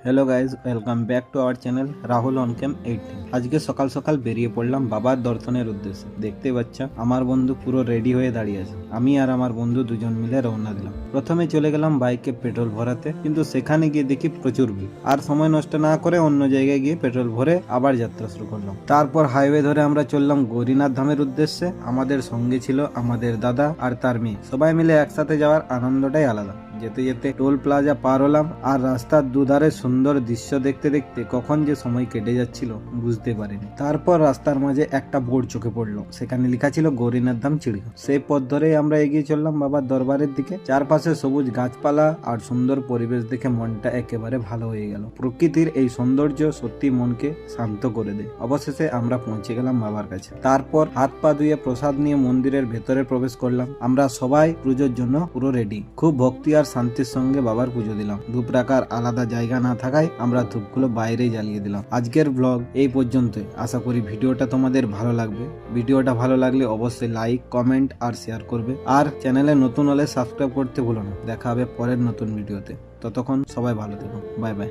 Hello guys, welcome back to our channel Rahul on cam 18। আজকে সকাল সকাল বেরিয়ে পড়লাম বাবার দর্শনের উদ্দেশ্যে। দেখতে পাচ্ছ আমার বন্ধু পুরো রেডি হয়ে দাঁড়িয়ে আছে। আমি আর আমার বন্ধু দুজন মিলে রওনা দিলাম। প্রথমে চলে গেলাম বাইকে পেট্রোল ভরাতে, কিন্তু সেখানে গিয়ে দেখি প্রচুর ভিড়। আর সময় নষ্ট না করে অন্য জায়গায় গিয়ে পেট্রোল ভরে আবার যাত্রা শুরু করলাম। তারপর হাইওয়ে ধরে আমরা চললাম গৌরীনাথ ধামের উদ্দেশ্যে। আমাদের সঙ্গে ছিল আমাদের দাদা আর তার মেয়ে। সবাই মিলে একসাথে যাওয়ার আনন্দটাই আলাদা। যেতে যেতে টোল প্লাজা পার হলাম, আর রাস্তার দুধারে সুন্দর দৃশ্য দেখতে দেখতে কখন যে সময় কেটে যাচ্ছিল বুঝতে পারিনি। তারপর রাস্তার মাঝে একটা বোর্ড চোখে পড়লো, সেখানে লেখা ছিল গৌরীনাথ ধাম চিড়িয়া। সেই পথ ধরেই আমরা এগিয়ে চললাম বাবার দরবারের দিকে। চারপাশে সবুজ গাছপালা আর সুন্দর পরিবেশ দেখে মনটা একেবারে ভালো হয়ে গেল। প্রকৃতির এই সৌন্দর্য সত্যি মনকে শান্ত করে দেয়। অবশেষে আমরা পৌঁছে গেলাম বাবার কাছে। তারপর হাত পা ধুয়ে প্রসাদ নিয়ে মন্দিরের ভেতরে প্রবেশ করলাম। আমরা সবাই পুজোর জন্য পুরো রেডি। খুব ভক্তি আর শান্তির সঙ্গে বাবার পুজো দিলাম। ধূপ রাখার আলাদা জায়গা না থাকায় আমরা ধূপগুলো বাইরেই জ্বালিয়ে দিলাম। আজকের ব্লগ এই পর্যন্তই। আশা করি ভিডিওটা তোমাদের ভালো লাগবে। ভিডিওটা ভালো লাগলে অবশ্যই লাইক, কমেন্ট আর শেয়ার করবে। আর চ্যানেলে নতুন হলে সাবস্ক্রাইব করতে ভুলো না। দেখা হবে পরের নতুন ভিডিওতে। ততক্ষণ সবাই ভালো থেকো। Bye bye.